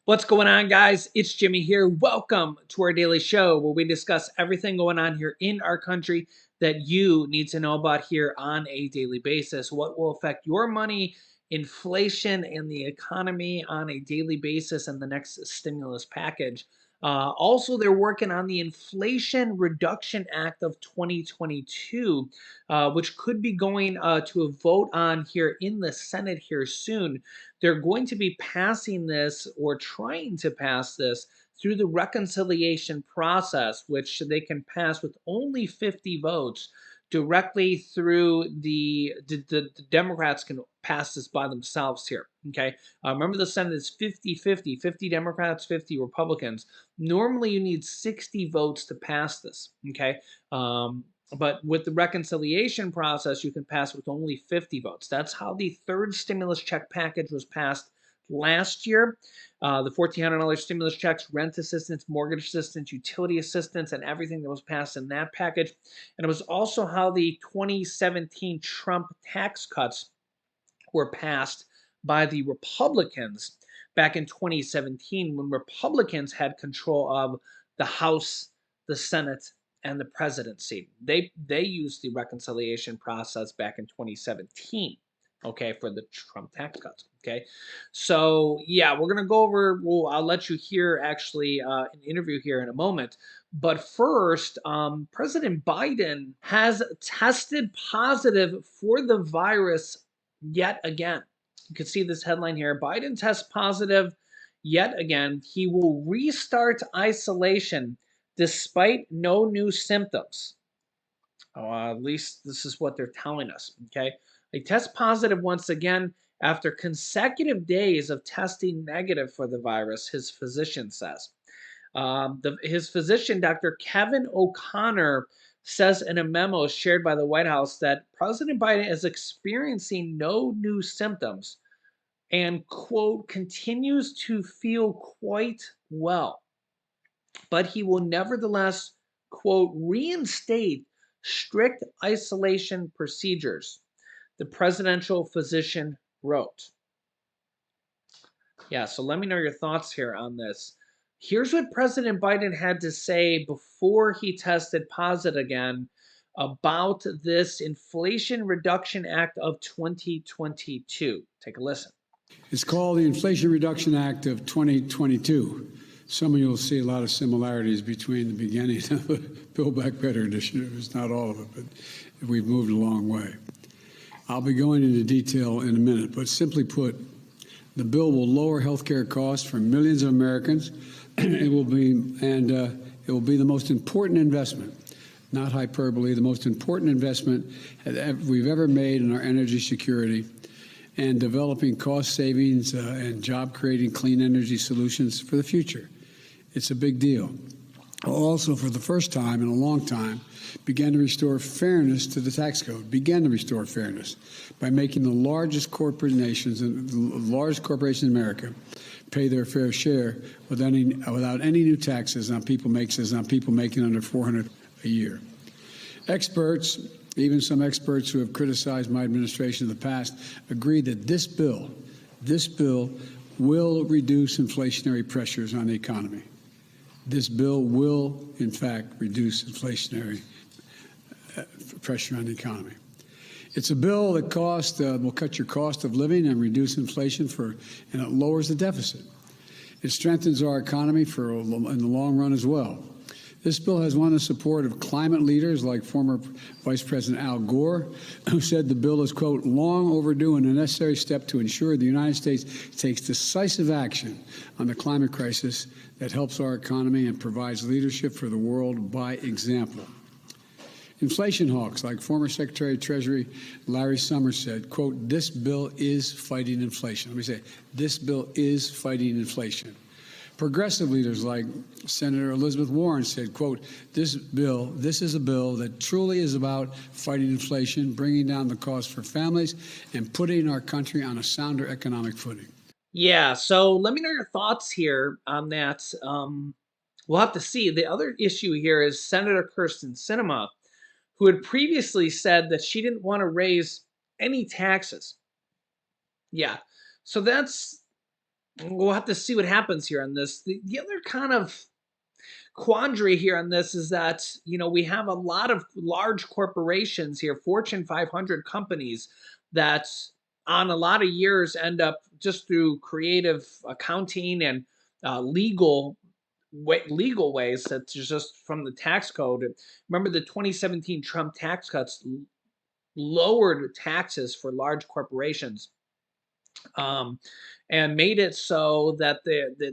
What's going on, guys? It's Jimmy here. Welcome to our daily show where we discuss everything going on here in our country that you need to know about here on a daily basis. What will affect your money, inflation, and the economy on a daily basis and the next stimulus package. Also, they're working on the Inflation Reduction Act of 2022, which could be going to a vote on here in the Senate here soon. They're going to be passing this or trying to pass this through the reconciliation process, which they can pass with only 50 votes directly through the Democrats can pass this by themselves here. Okay. Remember, the Senate is 50-50, 50 Democrats, 50 Republicans. Normally, you need 60 votes to pass this. Okay. But with the reconciliation process, you can pass with only 50 votes. That's how the third stimulus check package was passed last year. The $1,400 stimulus checks, rent assistance, mortgage assistance, utility assistance, and everything that was passed in that package. And it was also how the 2017 Trump tax cuts were passed by the Republicans back in 2017 when Republicans had control of the House, the Senate, and the presidency. They used the reconciliation process back in 2017, okay, for the Trump tax cuts. Okay, so yeah, we're gonna go over. Well, I'll let you hear actually an interview here in a moment. But first, President Biden has tested positive for the virus yet again. You can see this headline here. Biden tests positive yet again. He will restart isolation despite no new symptoms. At least this is what they're telling us. Okay. He tests positive once again after consecutive days of testing negative for the virus, his physician says. His physician, Dr. Kevin O'Connor, says in a memo shared by the White House that President Biden is experiencing no new symptoms and, quote, continues to feel quite well. But he will nevertheless, quote, reinstate strict isolation procedures, the presidential physician wrote. Yeah, so let me know your thoughts here on this. Here's what President Biden had to say before he tested positive again about this Inflation Reduction Act of 2022. Take a listen. It's called the Inflation Reduction Act of 2022. Some of you will see a lot of similarities between the beginning of the Build Back Better initiative. It's not all of it, but we've moved a long way. Will be going into detail in a minute, but simply put, the bill will lower health care costs for millions of Americans. It will be the most important investment, not hyperbole, the most important investment we've ever made in our energy security and developing cost savings and job-creating clean energy solutions for the future. It's a big deal. Also, for the first time in a long time, began to restore fairness to the tax code, by making the largest corporations in America pay their fair share without any new taxes on people making under $400 a year. Experts, even some experts who have criticized my administration in the past, agree that this bill will reduce inflationary pressures on the economy. This bill will, in fact, reduce inflationary pressure on the economy. It's a bill that will cut your cost of living and reduce inflation and it lowers the deficit. It strengthens our economy in the long run as well. This bill has won the support of climate leaders like former Vice President Al Gore, who said the bill is, quote, long overdue and a necessary step to ensure the United States takes decisive action on the climate crisis that helps our economy and provides leadership for the world by example. Inflation hawks like former Secretary of Treasury Larry Summers said, quote, this bill is fighting inflation. Let me say, this bill is fighting inflation. Progressive leaders like Senator Elizabeth Warren said, quote, this is a bill that truly is about fighting inflation, bringing down the cost for families, and putting our country on a sounder economic footing. Yeah, so let me know your thoughts here on that. We'll have to see. The other issue here is Senator Kirsten Sinema, who had previously said that she didn't want to raise any taxes. Yeah, so that's We'll have to see what happens here on this. The other kind of quandary here on this is that we have a lot of large corporations here, Fortune 500 companies, that on a lot of years end up just through creative accounting and legal ways that's just from the tax code. Remember the 2017 Trump tax cuts lowered taxes for large corporations, um, and made it so that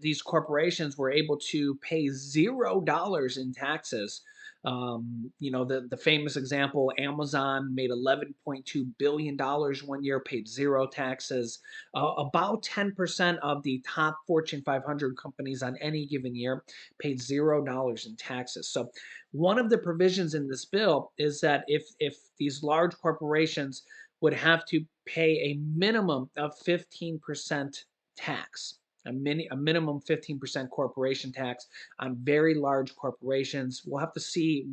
these corporations were able to pay $0 in taxes. The famous example, Amazon made $11.2 billion one year, paid zero taxes. About 10% of the top Fortune 500 companies on any given year paid $0 in taxes. So, one of the provisions in this bill is that if these large corporations would have to pay a minimum of 15% tax, a minimum 15% corporation tax on very large corporations. We'll have to see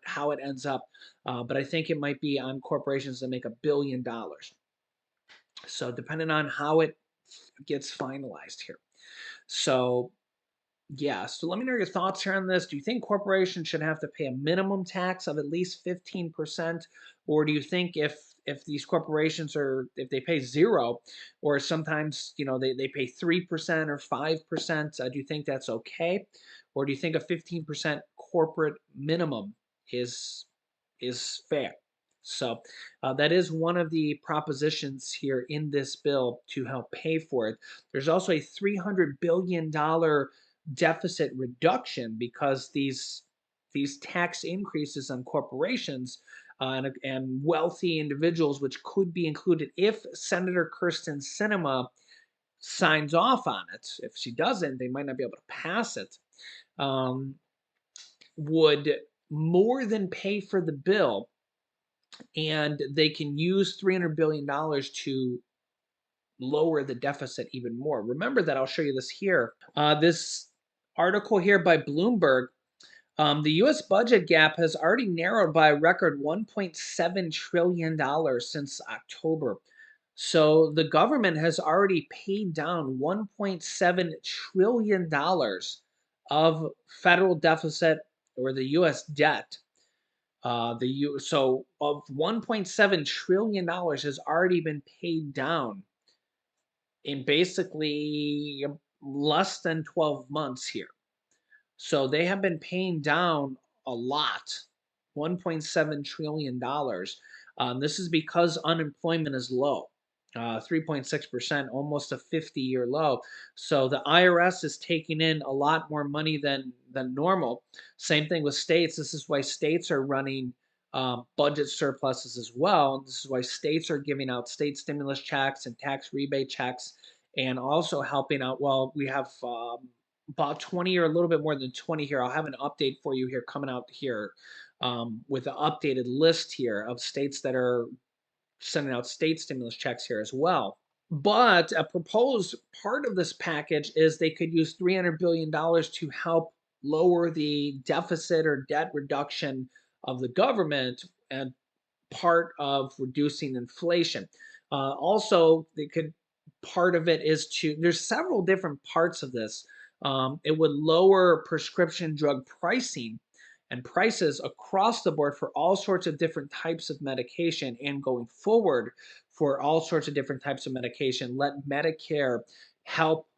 how it ends up, but I think it might be on corporations that make $1 billion. So depending on how it gets finalized here. So yeah, so let me know your thoughts here on this. Do you think corporations should have to pay a minimum tax of at least 15%? Or do you think if these corporations are if they pay zero, or sometimes they pay 3% or 5%, do you think that's okay? Or do you think a 15% corporate minimum is fair? So that is one of the propositions here in this bill to help pay for it. There's also a $300 billion deficit reduction because these tax increases on corporations and wealthy individuals, which could be included if Senator Kirsten Sinema signs off on it. If she doesn't, they might not be able to pass it. Um, would more than pay for the bill, and they can use $300 billion to lower the deficit even more. Remember that I'll show you this here. This article here by Bloomberg. The U.S. budget gap has already narrowed by a record $1.7 trillion since October. So the government has already paid down $1.7 trillion of federal deficit or the U.S. debt. So of $1.7 trillion has already been paid down in basically less than 12 months here. So they have been paying down a lot, $1.7 trillion. This is because unemployment is low, 3.6%, almost a 50-year low. So the IRS is taking in a lot more money than normal. Same thing with states. This is why states are running budget surpluses as well. This is why states are giving out state stimulus checks and tax rebate checks, and also helping out. Well, we have about 20 or a little bit more than 20 here. I'll have an update for you here coming out here with an updated list here of states that are sending out state stimulus checks here as well. But a proposed part of this package is they could use $300 billion to help lower the deficit or debt reduction of the government and part of reducing inflation. Also, they could part of it is to there's several different parts of this. It would lower prescription drug pricing and prices across the board for all sorts of different types of medication, and going forward for all sorts of different types of medication. Let Medicare help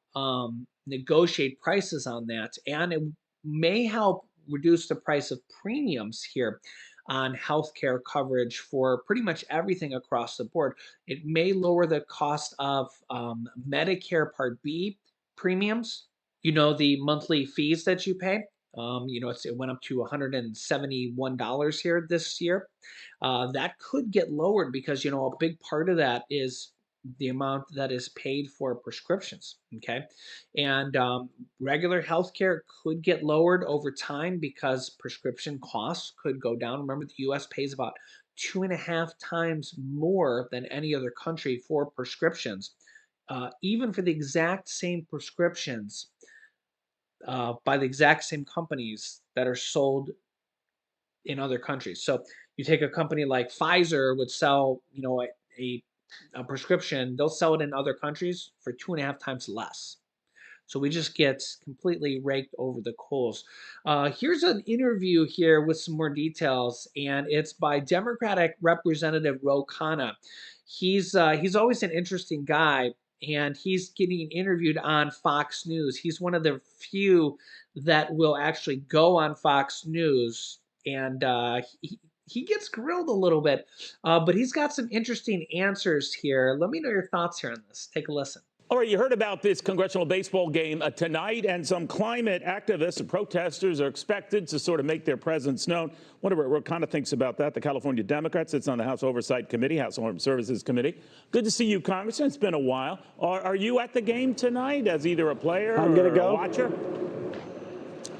negotiate prices on that, and it may help reduce the price of premiums here on healthcare coverage for pretty much everything across the board. It may lower the cost of Medicare Part B premiums, the monthly fees that you pay. It went up to $171 here this year. That could get lowered because, a big part of that is the amount that is paid for prescriptions. Okay. And regular healthcare could get lowered over time because prescription costs could go down. Remember, the US pays about 2.5 times more than any other country for prescriptions, even for the exact same prescriptions by the exact same companies that are sold in other countries. So you take a company like Pfizer would sell, a prescription, they'll sell it in other countries for 2.5 times less. So we just get completely raked over the coals. Here's an interview here with some more details, and it's by Democratic Representative Ro Khanna. He's always an interesting guy, and he's getting interviewed on Fox News. He's one of the few that will actually go on Fox News, and he gets grilled a little bit, but he's got some interesting answers here. Let me know your thoughts here on this. Take a listen. All right, you heard about this congressional baseball game tonight, and some climate activists and protesters are expected to sort of make their presence known. Wonder what kind of thinks about that. The California Democrat sits on the House Oversight Committee, House Armed Services Committee. Good to see you, Congressman. It's been a while. Are you at the game tonight as either a player or a watcher?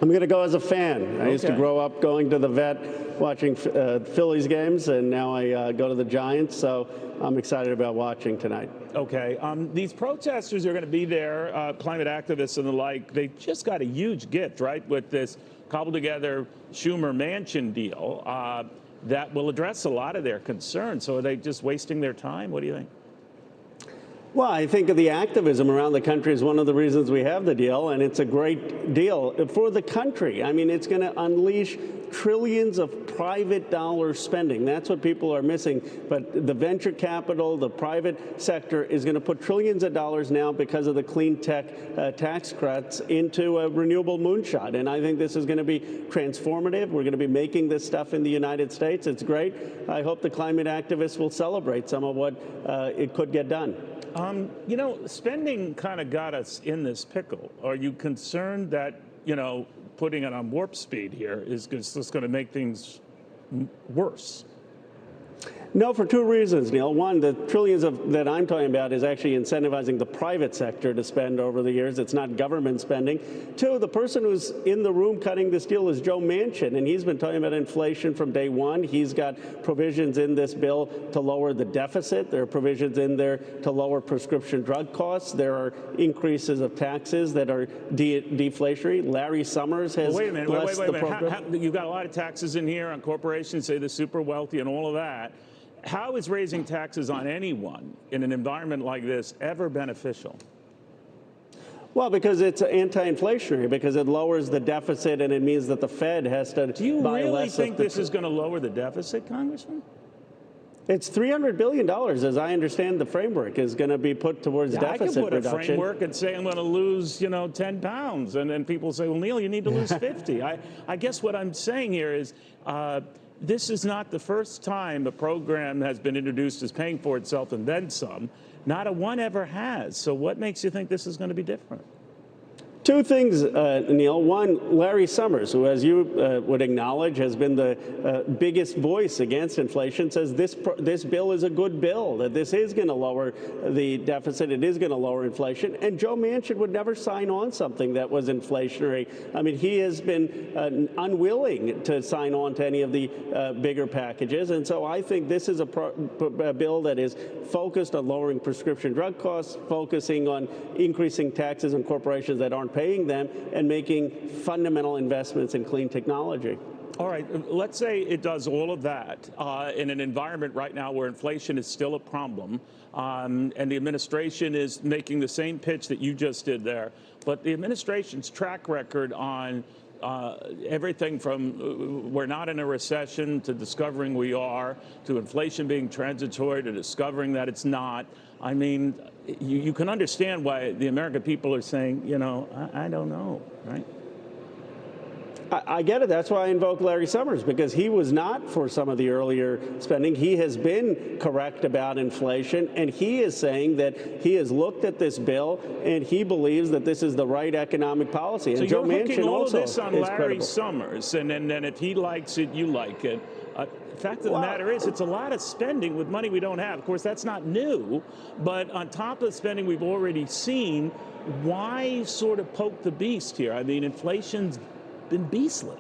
I'm going to go as a fan. I used to grow up going to the vet, watching Phillies games, and now I go to the Giants, so I'm excited about watching tonight. Okay. These protesters are going to be there, climate activists and the like. They just got a huge gift, right, with this cobbled together Schumer-Manchin deal that will address a lot of their concerns. So are they just wasting their time? What do you think? Well, I think the activism around the country is one of the reasons we have the deal, and it's a great deal for the country. I mean, it's going to unleash trillions of private dollar spending. That's what people are missing. But the venture capital, the private sector is going to put trillions of dollars now because of the clean tech tax cuts into a renewable moonshot. And I think this is going to be transformative. We're going to be making this stuff in the United States. It's great. I hope the climate activists will celebrate some of what it could get done. You know, spending kind of got us in this pickle. Are you concerned that, you know, putting it on warp speed here is just going to make things worse? No, for two reasons, Neil. One, the trillions that I'm talking about is actually incentivizing the private sector to spend over the years. It's not government spending. Two, the person who's in the room cutting this deal is Joe Manchin, and he's been talking about inflation from day one. He's got provisions in this bill to lower the deficit. There are provisions in there to lower prescription drug costs. There are increases of taxes that are deflationary. Larry Summers has blessed the program. You've got a lot of taxes in here on corporations, say the super wealthy and all of that. How is raising taxes on anyone in an environment like this ever beneficial? Well, because it's anti-inflationary, because it lowers the deficit and it means that the Fed has to buy less. Do you really think this is going to lower the deficit, Congressman? It's $300 billion, as I understand the framework, is going to be put towards deficit reduction. I can put a framework and say I'm going to lose, 10 pounds. And then people say, well, Neil, you need to lose 50. I guess what I'm saying here is this is not the first time a program has been introduced as paying for itself and then some. Not a one ever has. So what makes you think this is going to be different? Two things, Neil. One, Larry Summers, who, as you would acknowledge, has been the biggest voice against inflation, says this bill is a good bill, that this is going to lower the deficit, it is going to lower inflation. And Joe Manchin would never sign on something that was inflationary. I mean, he has been unwilling to sign on to any of the bigger packages. And so I think this is a bill that is focused on lowering prescription drug costs, focusing on increasing taxes on corporations that aren't paying them, and making fundamental investments in clean technology. All right, let's say it does all of that in an environment right now where inflation is still a problem, and the administration is making the same pitch that you just did there. But the administration's track record on everything from we're not in a recession to discovering we are, to inflation being transitory, to discovering that it's not. I mean, you can understand why the American people are saying, I don't know, right? I get it. That's why I invoke Larry Summers, because he was not for some of the earlier spending. He has been correct about inflation, and he is saying that he has looked at this bill and he believes that this is the right economic policy. So and Joe Joe Manchin all also of this on is Larry credible. Summers, and then if he likes it, you like it. The fact of the matter is, it's a lot of spending with money we don't have. Of course, that's not new, but on top of the spending we've already seen, why sort of poke the beast here? I mean, inflation's been beastly.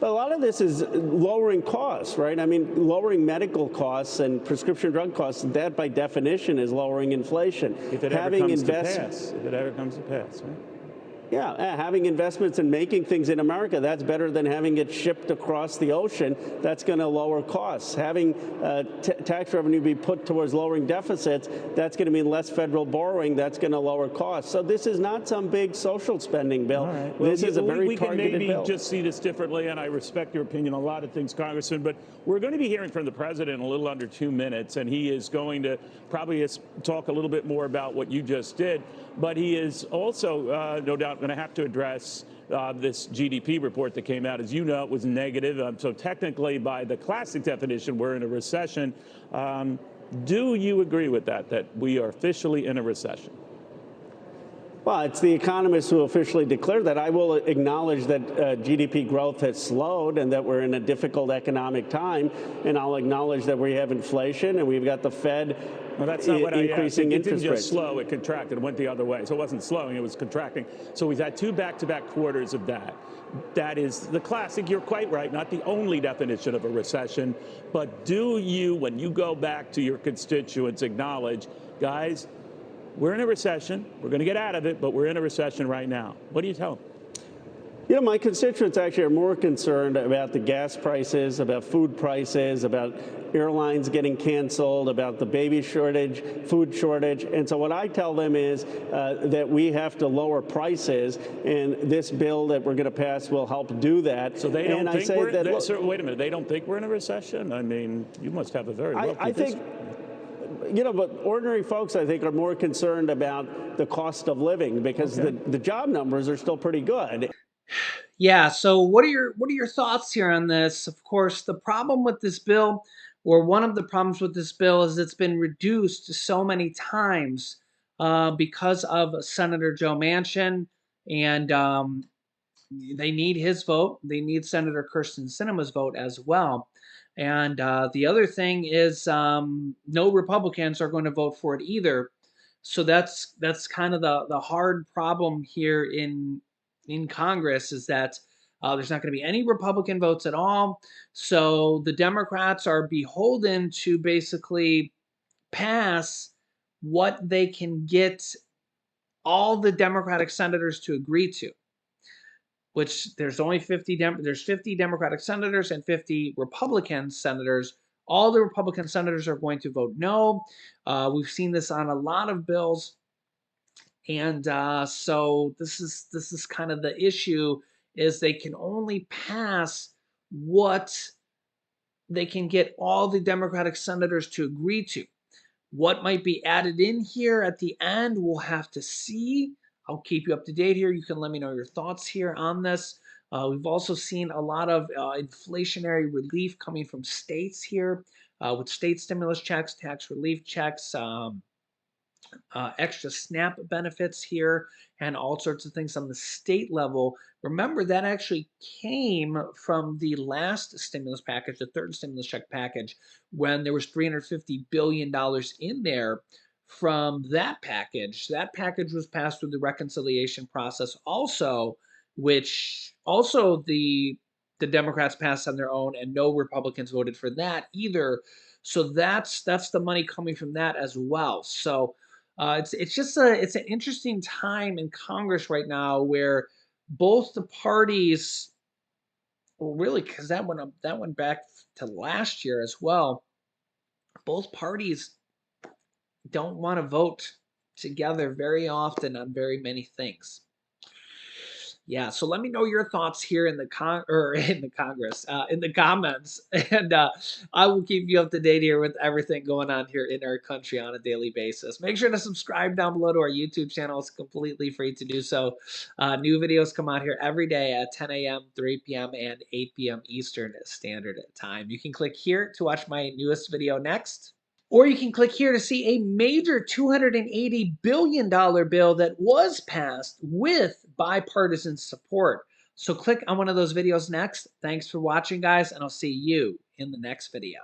But a lot of this is lowering costs, right? I mean, lowering medical costs and prescription drug costs, that by definition is lowering inflation. If it ever comes to pass, right? Yeah, having investments and making things in America, that's better than having it shipped across the ocean. That's going to lower costs. Having tax revenue be put towards lowering deficits, that's going to mean less federal borrowing. That's going to lower costs. So this is not some big social spending bill. All right. Well, this is a very we can targeted maybe bill. just see this differently, and I respect your opinion on a lot of things, Congressman, but we're going to be hearing from the president in a little under 2 minutes, and he is going to probably talk a little bit more about what you just did, but he is also, no doubt, going to have to address this GDP report that came out. As you know, it was negative, so technically, by the classic definition, we're in a recession. Do you agree with that we are officially in a recession? Well, it's the economists who officially declared that. I will acknowledge that GDP growth has slowed and that we're in a difficult economic time. And I'll acknowledge that we have inflation and we've got the Fed well, that's not what increasing it interest didn't rates. Just slow, it contracted, it went the other way. So it wasn't slowing, it was contracting. So we've had 2 back-to-back quarters of that. That is the classic, you're quite right, not the only definition of a recession. But do you, when you go back to your constituents, acknowledge, guys, we're in a recession. We're going to get out of it, but we're in a recession right now. What do you tell them? You know, my constituents actually are more concerned about the gas prices, about food prices, about airlines getting canceled, about the baby shortage, food shortage. And so what I tell them is that we have to lower prices, and this bill that we're going to pass will help do that. So they don't and think wait a minute, they don't think we're in a recession? I mean, you must have a very low I think, you know, but ordinary folks, I think, are more concerned about the cost of living because the job numbers are still pretty good. Yeah, so what are your thoughts here on this? Of course, the problem with this bill, or one of the problems with this bill, is it's been reduced so many times because of Senator Joe Manchin, and they need his vote. They need Senator Kirsten Sinema's vote as well. And the other thing is, no Republicans are going to vote for it either. So that's kind of the hard problem here in Congress, is that there's not going to be any Republican votes at all. So the Democrats are beholden to basically pass what they can get all the Democratic senators to agree to, which there's only 50 there's 50 Democratic senators and 50 Republican senators. All the Republican senators are going to vote no. We've seen this on a lot of bills, and so this is kind of the issue, is they can only pass what they can get all the Democratic senators to agree to. What might be added in here at the end, we'll have to see. I'll keep you up to date here. You can let me know your thoughts here on this. We've also seen a lot of inflationary relief coming from states here, with state stimulus checks, tax relief checks, extra SNAP benefits here, and all sorts of things on the state level. Remember, that actually came from the last stimulus package, the third stimulus check package, when there was $350 billion in there from that package. That package was passed through the reconciliation process also, which also the Democrats passed on their own, and no Republicans voted for that either. So that's the money coming from that as well. So it's just it's an interesting time in Congress right now, where both the parties, well, really, because that went back to last year as well. Both parties don't want to vote together very often on very many things. Yeah, so let me know your thoughts here in the in the Congress, in the comments, and I will keep you up to date here with everything going on here in our country on a daily basis. Make sure to subscribe down below to our YouTube channel. It's completely free to do so. New videos come out here every day at 10 a.m., 3 p.m., and 8 p.m. Eastern Standard Time. You can click here to watch my newest video next. Or you can click here to see a major $280 billion bill that was passed with bipartisan support. So click on one of those videos next. Thanks for watching, guys, and I'll see you in the next video.